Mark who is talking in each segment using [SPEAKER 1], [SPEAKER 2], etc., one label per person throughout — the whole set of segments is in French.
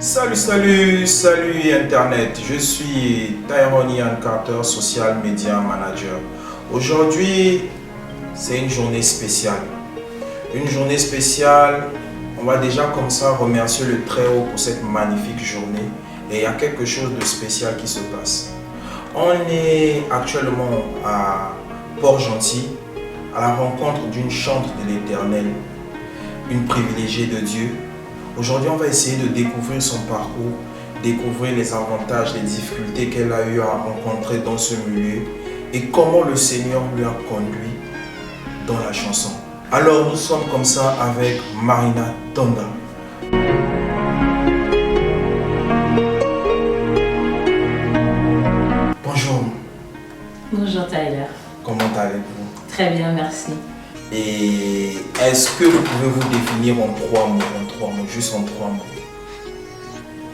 [SPEAKER 1] Salut Internet, je suis Tyrone Ian Carter, Social Media Manager. Aujourd'hui, c'est une journée spéciale. Une journée spéciale, on va déjà comme ça remercier le Très-Haut pour cette magnifique journée. Et il y a quelque chose de spécial qui se passe. On est actuellement à Port-Gentil, à la rencontre d'une chante de l'Éternel, une privilégiée de Dieu. Aujourd'hui, on va essayer de découvrir son parcours, découvrir les avantages, les difficultés qu'elle a eu à rencontrer dans ce milieu et comment le Seigneur lui a conduit dans la chanson. Alors, nous sommes comme ça avec Marina Tonda. Bonjour.
[SPEAKER 2] Bonjour Tyler.
[SPEAKER 1] Comment allez-vous?
[SPEAKER 2] Très bien, merci.
[SPEAKER 1] Et est-ce que vous pouvez vous définir en trois mots, juste en trois mots?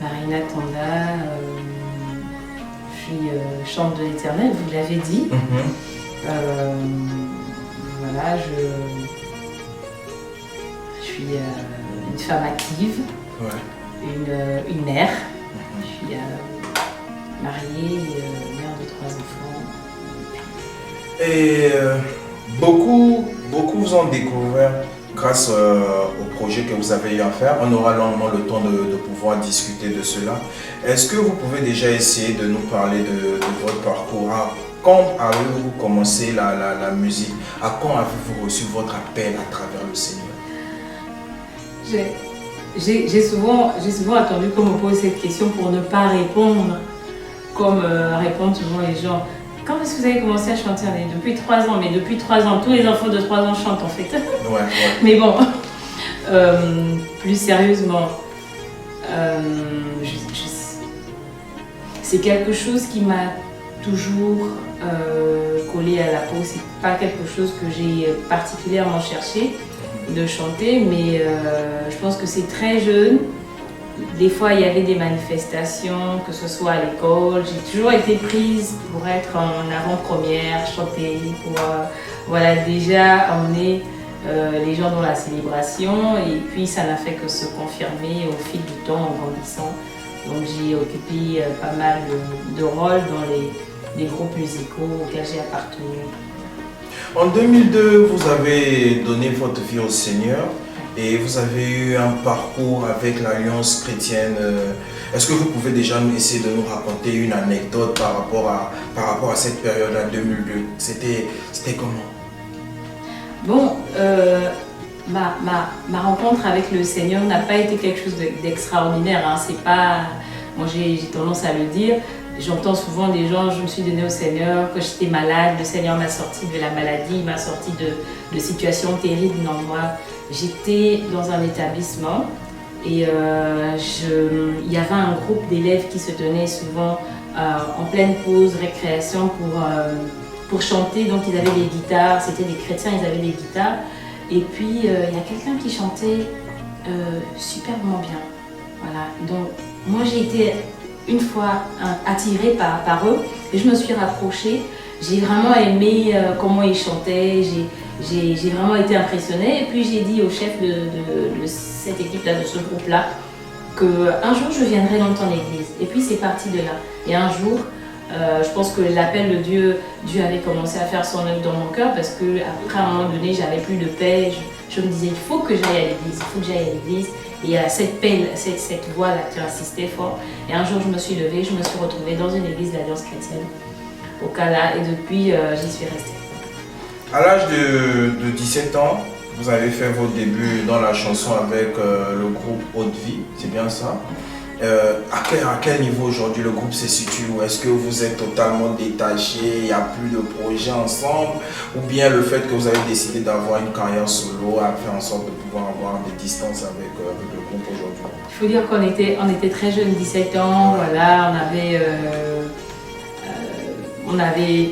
[SPEAKER 2] Marina Tonda, je suis chante de l'Éternel, vous l'avez dit. Voilà, je suis une femme active, ouais. Une mère. Je suis mariée, mère de 3 enfants.
[SPEAKER 1] Et beaucoup vous ont découvert grâce au projet que vous avez eu à faire. On aura longuement le temps de pouvoir discuter de cela. Est-ce que vous pouvez déjà essayer de nous parler de votre parcours? Quand avez-vous commencé la musique? À quand avez-vous reçu votre appel à travers le Seigneur?
[SPEAKER 2] J'ai souvent attendu qu'on me pose cette question pour ne pas répondre comme répondent souvent les gens. Quand est-ce que vous avez commencé à chanter? Depuis 3 ans, mais depuis 3 ans, tous les enfants de 3 ans chantent en fait.
[SPEAKER 1] Ouais.
[SPEAKER 2] Mais bon, plus sérieusement, c'est quelque chose qui m'a toujours collé à la peau. C'est pas quelque chose que j'ai particulièrement cherché de chanter, mais je pense que c'est très jeune. Des fois, il y avait des manifestations, que ce soit à l'école. J'ai toujours été prise pour être en avant-première, chanter, pour voilà, déjà emmener les gens dans la célébration. Et puis, ça n'a fait que se confirmer au fil du temps en grandissant. Donc, j'ai occupé pas mal de rôles dans les groupes musicaux auxquels j'ai appartenu.
[SPEAKER 1] En 2002, vous avez donné votre vie au Seigneur. Et vous avez eu un parcours avec l'Alliance chrétienne. Est-ce que vous pouvez déjà essayer de nous raconter une anecdote par rapport à cette période-là, 2002? C'était comment?
[SPEAKER 2] Bon, ma rencontre avec le Seigneur n'a pas été quelque chose d'extraordinaire. Hein. C'est pas... Moi, j'ai tendance à le dire. J'entends souvent des gens, je me suis donnée au Seigneur, quand j'étais malade, le Seigneur m'a sorti de la maladie, il m'a sorti de situations terribles. Non, moi, j'étais dans un établissement et il y avait un groupe d'élèves qui se tenaient souvent en pleine pause, récréation pour chanter. Donc ils avaient des guitares, c'était des chrétiens, ils avaient des guitares. Et puis il y a quelqu'un qui chantait superbement bien. Voilà. Donc moi j'ai été une fois attirée par eux et je me suis rapprochée. J'ai vraiment aimé comment ils chantaient, j'ai vraiment été impressionnée. Et puis j'ai dit au chef de cette équipe-là, de ce groupe-là, qu'un jour je viendrai dans ton église. Et puis c'est parti de là. Et un jour, je pense que l'appel de Dieu avait commencé à faire son œuvre dans mon cœur parce qu'après à un moment donné, j'avais plus de paix. Je me disais, il faut que j'aille à l'église, il faut que j'aille à l'église. Et il y a cette paix, cette voix-là qui insistait fort. Et un jour, je me suis levée, je me suis retrouvée dans une église d'Alliance chrétienne, au Cala, et depuis, j'y suis restée.
[SPEAKER 1] À l'âge de 17 ans, vous avez fait vos débuts dans la chanson avec le groupe Haute Vie, c'est bien ça? À quel niveau aujourd'hui le groupe se situe? Ou est-ce que vous êtes totalement détaché, il n'y a plus de projet ensemble? Ou bien le fait que vous avez décidé d'avoir une carrière solo a fait en sorte de pouvoir avoir des distances avec le groupe aujourd'hui?
[SPEAKER 2] Il faut dire qu'on était très jeunes, 17 ans, voilà, on avait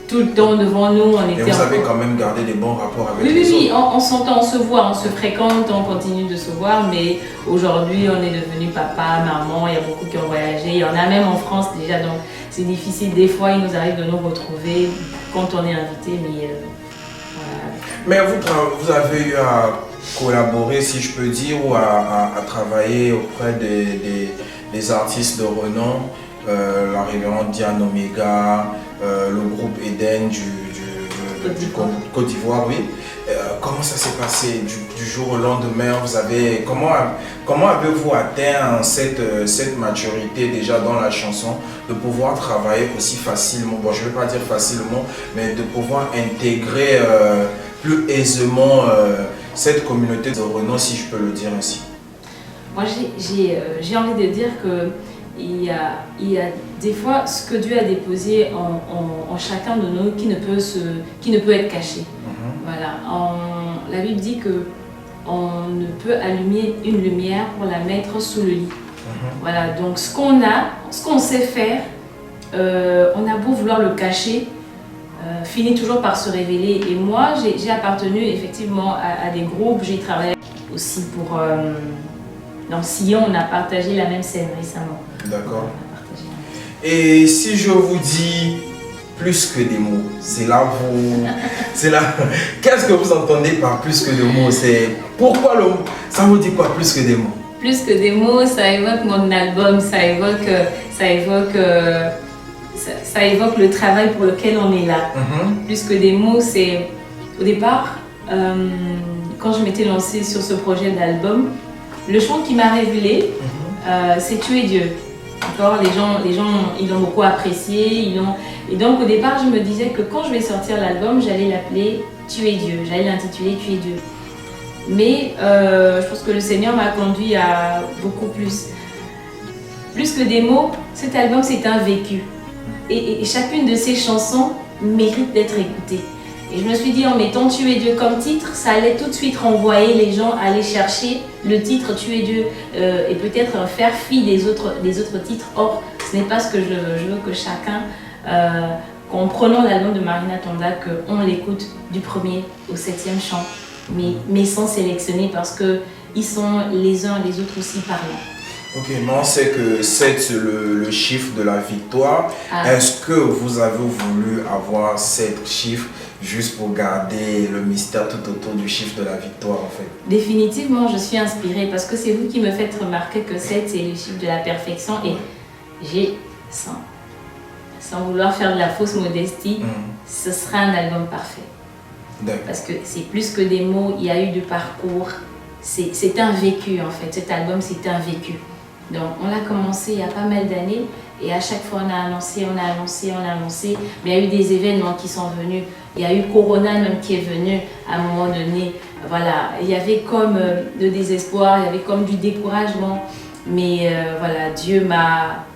[SPEAKER 2] tout le temps devant nous.
[SPEAKER 1] Et vous avez quand même gardé des bons rapports avec les autres?
[SPEAKER 2] Oui, on s'entend, on se voit, on se fréquente, on continue de se voir, mais aujourd'hui on est devenu papa, maman, il y a beaucoup qui ont voyagé, il y en a même en France déjà, donc c'est difficile, des fois il nous arrive de nous retrouver quand on est invité, mais voilà.
[SPEAKER 1] Mais vous avez eu à collaborer, si je peux dire, ou à travailler auprès des artistes de renom, la révérende Diane Omega, le groupe Eden du Côte d'Ivoire, oui. Comment ça s'est passé du jour au lendemain? Comment avez-vous atteint cette maturité déjà dans la chanson, de pouvoir travailler aussi facilement, bon je ne vais pas dire facilement, mais de pouvoir intégrer plus aisément cette communauté de renom, si je peux le dire ainsi?
[SPEAKER 2] Moi j'ai envie de dire que il y a des fois ce que Dieu a déposé en chacun de nous qui ne peut être caché. Voilà. La Bible dit que on ne peut allumer une lumière pour la mettre sous le lit. Voilà. Donc ce qu'on sait faire, on a beau vouloir le cacher, finit toujours par se révéler. Et moi, j'ai appartenu effectivement à des groupes. J'ai travaillé aussi pour dans Sillon, on a partagé la même scène récemment. D'accord.
[SPEAKER 1] Et si je vous dis plus que des mots, c'est là. Qu'est-ce que vous entendez par plus que des mots? C'est pourquoi ça vous dit quoi, plus que des mots?
[SPEAKER 2] Plus que des mots, ça évoque mon album, ça évoque le travail pour lequel on est là. Plus que des mots, c'est au départ, quand je m'étais lancée sur ce projet d'album, le chant qui m'a révélé, c'est Tu es Dieu. Les gens, ils l'ont beaucoup apprécié. Et donc au départ, je me disais que quand je vais sortir l'album, j'allais l'appeler Tu es Dieu. J'allais l'intituler Tu es Dieu. Mais je pense que le Seigneur m'a conduit à beaucoup plus. Plus que des mots, cet album, c'est un vécu. Et chacune de ces chansons mérite d'être écoutée. Et je me suis dit, en mettant Tu es Dieu comme titre, ça allait tout de suite renvoyer les gens à aller chercher le titre Tu es Dieu et peut-être faire fi des autres titres. Or, ce n'est pas ce que je veux. Je veux que chacun, qu'en prenant l'album de Marina Tonda, qu'on l'écoute du premier au 7e chant, mais sans sélectionner parce qu'ils sont les uns les autres aussi parlants.
[SPEAKER 1] Ok, mais on sait que 7 c'est le chiffre de la victoire. Est-ce que vous avez voulu avoir 7 chiffres juste pour garder le mystère tout autour du chiffre de la victoire en fait?
[SPEAKER 2] Définitivement, je suis inspirée parce que c'est vous qui me faites remarquer que 7 c'est le chiffre de la perfection et j'ai, sans vouloir faire de la fausse modestie, ce sera un album parfait. Parce que c'est plus que des mots, il y a eu du parcours, c'est un vécu en fait, cet album c'est un vécu. Donc on l'a commencé il y a pas mal d'années et à chaque fois on a annoncé, mais il y a eu des événements qui sont venus, il y a eu Corona même qui est venu à un moment donné, voilà, il y avait comme de désespoir, il y avait comme du découragement, mais voilà, Dieu m'a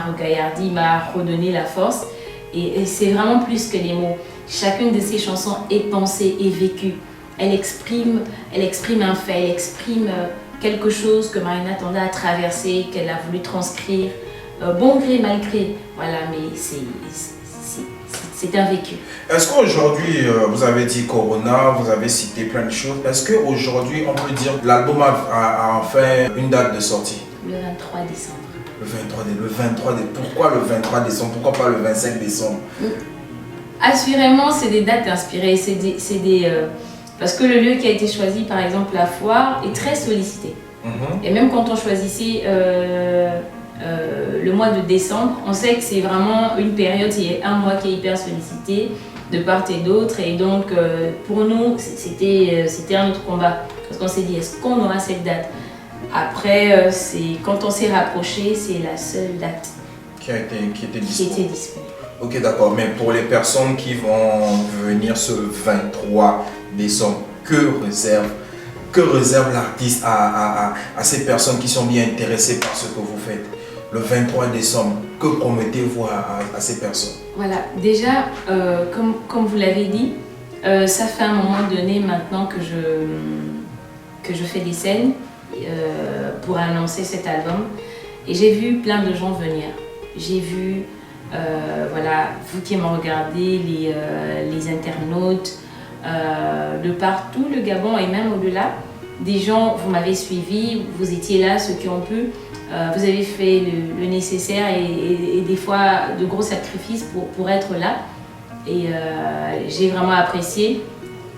[SPEAKER 2] regaillardi, m'a redonné la force et c'est vraiment plus que les mots. Chacune de ces chansons est pensée et vécue, elle exprime un fait, elle exprime quelque chose que Marina Tonda a traversé, qu'elle a voulu transcrire, bon gré, mal gré, voilà, mais c'est un vécu.
[SPEAKER 1] Est-ce qu'aujourd'hui, vous avez dit Corona, vous avez cité plein de choses, est-ce qu'aujourd'hui, on peut dire que l'album a enfin une date de sortie?
[SPEAKER 2] Le 23 décembre.
[SPEAKER 1] Le 23 décembre. Pourquoi le 23 décembre? Pourquoi pas le 25 décembre?
[SPEAKER 2] Assurément, c'est des dates inspirées, parce que le lieu qui a été choisi, par exemple la foire, est très sollicité. Et même quand on choisissait le mois de décembre, on sait que c'est vraiment une période, c'est un mois qui est hyper sollicité de part et d'autre. Et donc pour nous, c'était un autre combat. Parce qu'on s'est dit, est-ce qu'on aura cette date? Après, quand on s'est rapproché, c'est la seule date
[SPEAKER 1] qui était disponible. Ok, d'accord, mais pour les personnes qui vont venir ce 23 décembre, que réserve l'artiste à ces personnes qui sont bien intéressées par ce que vous faites? Le 23 décembre, que promettez-vous à ces personnes? Voilà,
[SPEAKER 2] déjà, comme vous l'avez dit, ça fait un moment donné maintenant que je fais des scènes pour annoncer cet album. Et j'ai vu plein de gens venir. J'ai vu, voilà, vous qui me regardez, les internautes, de partout, le Gabon et même au-delà. Des gens, vous m'avez suivi, vous étiez là, ceux qui ont pu. Vous avez fait le nécessaire et des fois de gros sacrifices pour être là. Et j'ai vraiment apprécié.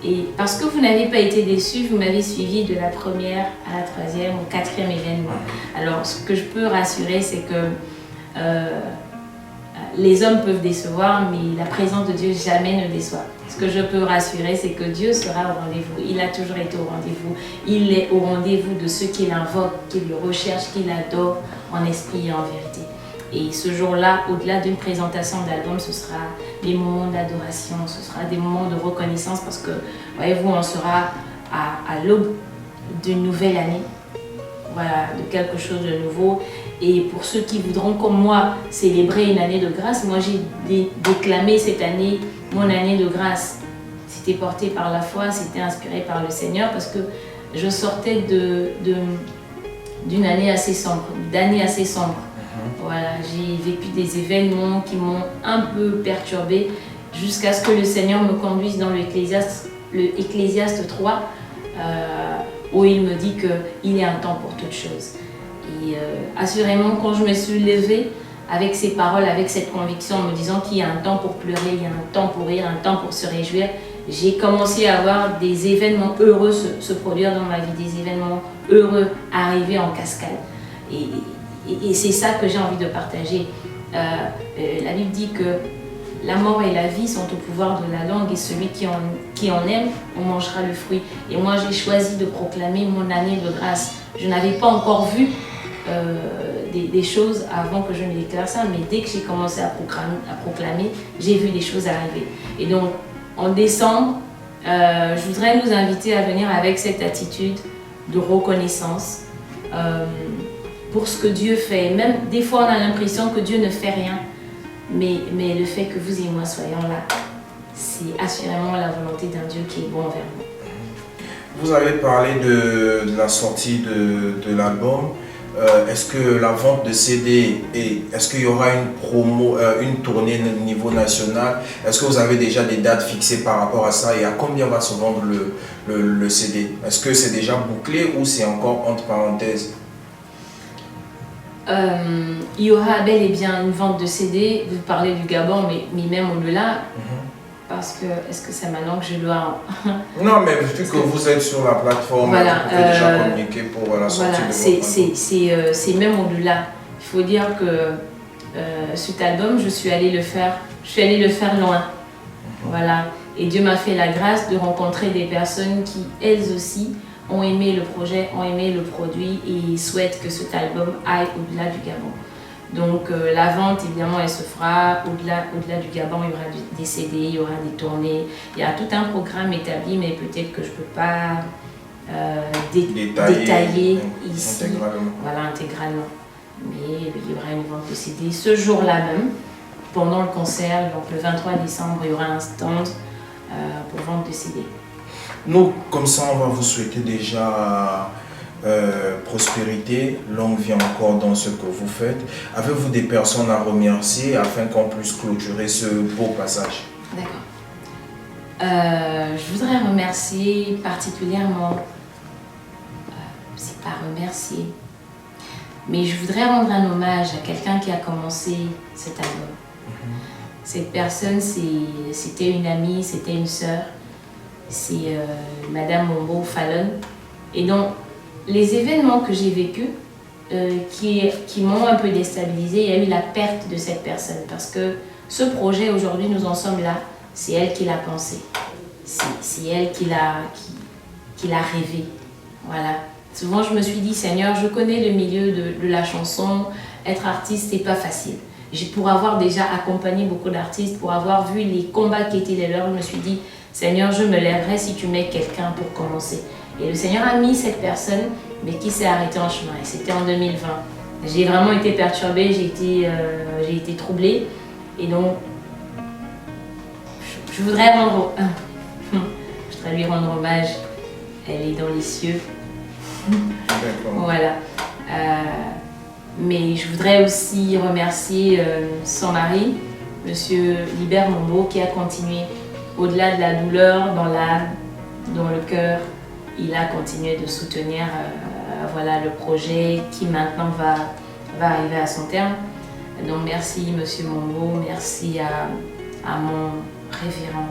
[SPEAKER 2] Et parce que vous n'avez pas été déçus, vous m'avez suivi de la première à la troisième au quatrième événement. Alors, ce que je peux rassurer, c'est que les hommes peuvent décevoir, mais la présence de Dieu jamais ne déçoit. Ce que je peux rassurer, c'est que Dieu sera au rendez-vous. Il a toujours été au rendez-vous. Il est au rendez-vous de ceux qui l'invoquent, qui le recherchent, qui l'adorent en esprit et en vérité. Et ce jour-là, au-delà d'une présentation d'album, ce sera des moments d'adoration, ce sera des moments de reconnaissance parce que, voyez-vous, on sera à l'aube d'une nouvelle année, voilà, de quelque chose de nouveau. Et pour ceux qui voudront, comme moi, célébrer une année de grâce, moi j'ai déclamé cette année mon année de grâce. C'était porté par la foi, c'était inspiré par le Seigneur parce que je sortais d'une année assez sombre, d'années assez sombres. Voilà, j'ai vécu des événements qui m'ont un peu perturbée jusqu'à ce que le Seigneur me conduise dans l'Ecclésiaste 3 où il me dit qu'il y a un temps pour toutes choses. Et assurément, quand je me suis levée avec ces paroles, avec cette conviction, en me disant qu'il y a un temps pour pleurer, il y a un temps pour rire, un temps pour se réjouir, j'ai commencé à voir des événements heureux se produire dans ma vie, des événements heureux arriver en cascade. Et c'est ça que j'ai envie de partager. La Bible dit que la mort et la vie sont au pouvoir de la langue et celui qui en aime, on mangera le fruit. Et moi, j'ai choisi de proclamer mon année de grâce. Je n'avais pas encore vu des choses avant que je ne déclare ça, mais dès que j'ai commencé à proclamer, j'ai vu des choses arriver. Et donc, en décembre, je voudrais nous inviter à venir avec cette attitude de reconnaissance pour ce que Dieu fait. Même des fois, on a l'impression que Dieu ne fait rien, mais le fait que vous et moi soyons là, c'est assurément la volonté d'un Dieu qui est bon envers nous.
[SPEAKER 1] Vous avez parlé de la sortie de l'album. Est-ce que la vente de CD, est-ce qu'il y aura une tournée au niveau national? Est-ce que vous avez déjà des dates fixées par rapport à ça et à combien va se vendre le CD? Est-ce que c'est déjà bouclé ou c'est encore entre parenthèses?
[SPEAKER 2] Il y aura bel et bien une vente de CD. Vous parlez du Gabon, mais même au-delà. Parce que, est-ce que c'est maintenant que je dois...
[SPEAKER 1] Non, mais vu que vous êtes sur la plateforme,
[SPEAKER 2] voilà,
[SPEAKER 1] vous pouvez déjà communiquer pour la sortie
[SPEAKER 2] voilà,
[SPEAKER 1] de votre album.
[SPEAKER 2] C'est même au-delà. Il faut dire que cet album, je suis allée le faire loin. Voilà. Et Dieu m'a fait la grâce de rencontrer des personnes qui, elles aussi, ont aimé le projet, ont aimé le produit et souhaitent que cet album aille au-delà du Gabon. Donc la vente, évidemment, elle se fera au-delà du Gabon. Il y aura des CD, il y aura des tournées. Il y a tout un programme établi, mais peut-être que je ne peux pas détailler ici.
[SPEAKER 1] Intégralement.
[SPEAKER 2] Voilà, intégralement. Mais il y aura une vente de CD ce jour-là même, pendant le concert. Donc le 23 décembre, il y aura un stand pour vente de CD.
[SPEAKER 1] Nous, comme ça, on va vous souhaiter déjà prospérité, longue vie encore dans ce que vous faites. Avez-vous des personnes à remercier afin qu'on puisse clôturer ce beau passage?
[SPEAKER 2] D'accord. Je voudrais remercier particulièrement, c'est pas remercier, mais je voudrais rendre un hommage à quelqu'un qui a commencé cet album. Cette personne, c'était une amie, c'était une sœur. C'est Madame Mombo Fallon. Et donc, les événements que j'ai vécus, qui m'ont un peu déstabilisée, il y a eu la perte de cette personne. Parce que ce projet, aujourd'hui, nous en sommes là. C'est elle qui l'a pensé. C'est elle qui l'a rêvé. Voilà. Souvent, je me suis dit, Seigneur, je connais le milieu de la chanson. Être artiste, c'est pas facile. Pour avoir déjà accompagné beaucoup d'artistes, pour avoir vu les combats qui étaient les leurs, je me suis dit, Seigneur, je me lèverai si tu mets quelqu'un pour commencer. Et le Seigneur a mis cette personne, mais qui s'est arrêtée en chemin. Et c'était en 2020. J'ai vraiment été perturbée, j'ai été troublée. Et donc, je voudrais lui rendre hommage. Elle est dans les cieux. Voilà. Mais je voudrais aussi remercier son mari, Monsieur Libert Mombo, qui a continué. Au-delà de la douleur, dans l'âme, dans le cœur, il a continué de soutenir voilà, le projet qui maintenant va arriver à son terme. Donc merci Monsieur Mombo, merci à mon révérend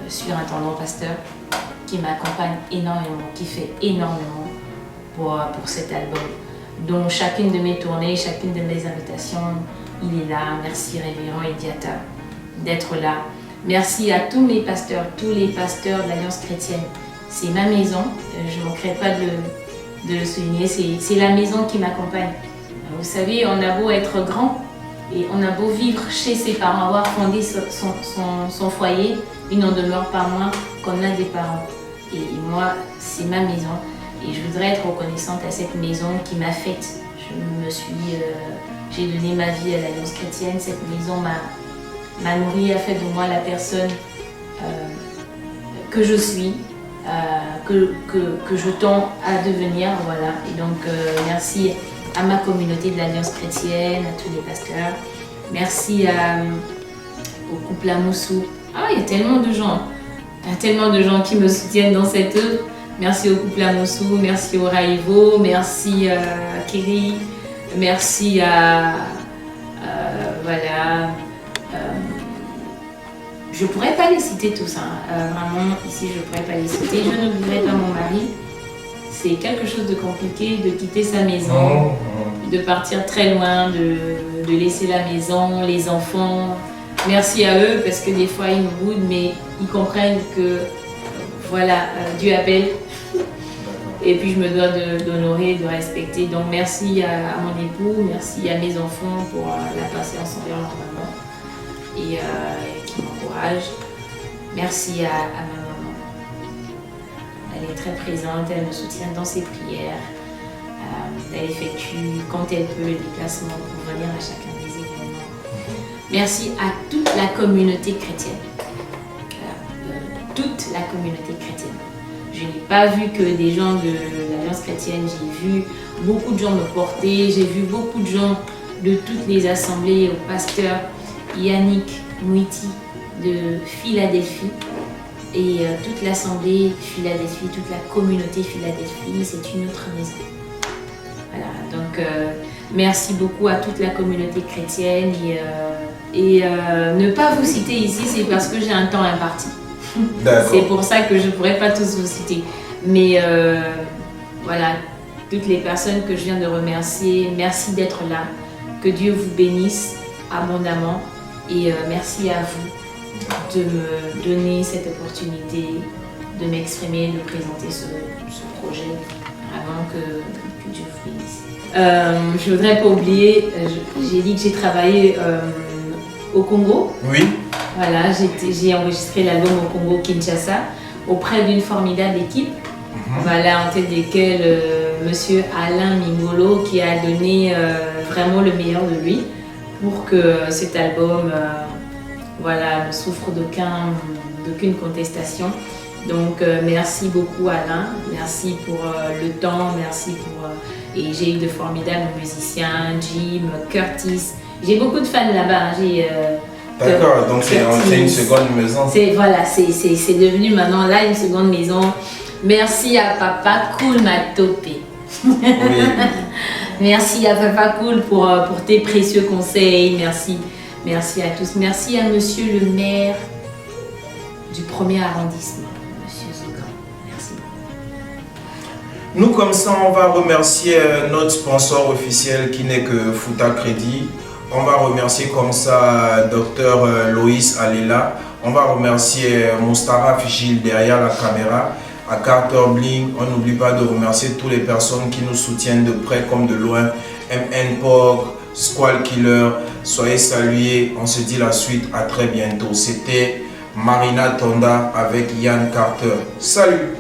[SPEAKER 2] surintendant pasteur, qui m'accompagne énormément, qui fait énormément pour cet album. Donc chacune de mes tournées, chacune de mes invitations, il est là. Merci Révérend Idiata d'être là. Merci à tous mes pasteurs, tous les pasteurs de l'Alliance chrétienne. C'est ma maison, je ne manquerai pas de le souligner, c'est la maison qui m'accompagne. Vous savez, on a beau être grand et on a beau vivre chez ses parents, avoir fondé son foyer, il n'en demeure pas moins qu'on a des parents. Et moi, c'est ma maison et je voudrais être reconnaissante à cette maison qui m'a faite. J'ai donné ma vie à l'Alliance chrétienne, cette maison m'a nourri, a fait de moi la personne que je suis, que je tends à devenir, voilà. Et donc merci à ma communauté de l'Alliance chrétienne, à tous les pasteurs. Merci au couple Amoussou. Ah, il y a tellement de gens. Il y a tellement de gens qui me soutiennent dans cette œuvre. Merci au couple Amoussou, merci au Raïvo, merci à Kiri, merci à voilà. Je ne pourrais pas les citer tous, hein. Vraiment, ici je ne pourrais pas les citer. Je n'oublierai pas mon mari. C'est quelque chose de compliqué de quitter sa maison, de partir très loin, de laisser la maison, les enfants. Merci à eux parce que des fois ils nous boudent, mais ils comprennent que voilà, Dieu appelle. Et puis je me dois d'honorer, de respecter. Donc merci à mon époux, merci à mes enfants pour la patience envers leur maman et qui m'encourage. Merci à ma maman. Elle est très présente, elle me soutient dans ses prières. Elle effectue quand elle peut le déplacement pour venir à chacun des événements. Merci à toute la communauté chrétienne. Toute la communauté chrétienne. Je n'ai pas vu que des gens de l'Alliance chrétienne, j'ai vu beaucoup de gens me porter, j'ai vu beaucoup de gens de toutes les assemblées, au pasteur Yannick Mouiti de Philadelphie et toute l'assemblée Philadelphie, toute la communauté Philadelphie, c'est une autre maison. Voilà, donc merci beaucoup à toute la communauté chrétienne et ne pas vous citer ici, c'est parce que j'ai un temps imparti. C'est pour ça que je ne pourrais pas tous vous citer. Mais voilà, toutes les personnes que je viens de remercier, merci d'être là. Que Dieu vous bénisse abondamment et merci à vous de me donner cette opportunité de m'exprimer, de présenter ce projet. Vraiment que Dieu vous bénisse. Je ne voudrais pas oublier, j'ai dit que j'ai travaillé au Congo.
[SPEAKER 1] Oui.
[SPEAKER 2] Voilà, j'ai enregistré l'album au Congo Kinshasa auprès d'une formidable équipe, voilà, en tête desquelles monsieur Alain Mingolo qui a donné vraiment le meilleur de lui pour que cet album voilà, ne souffre d'aucune contestation. Donc merci beaucoup Alain, merci pour le temps, merci pour... et j'ai eu de formidables musiciens, Jim, Curtis. J'ai beaucoup de fans là-bas.
[SPEAKER 1] D'accord, donc c'est une seconde maison.
[SPEAKER 2] Voilà, c'est devenu maintenant là une seconde maison. Merci à Papa Cool Matope. Oui. Merci à Papa Cool pour tes précieux conseils. Merci à tous. Merci à monsieur le maire du 1er arrondissement, monsieur Zogan. Merci beaucoup.
[SPEAKER 1] Nous, comme ça, on va remercier notre sponsor officiel qui n'est que Fouta Crédit. On va remercier comme ça Dr Loïs Alela. On va remercier Moustara Gilles derrière la caméra. À Carter Bling, on n'oublie pas de remercier toutes les personnes qui nous soutiennent de près comme de loin. MN Pog, Squall Killer, soyez salués. On se dit la suite, à très bientôt. C'était Marina Tonda avec Yann Carter. Salut!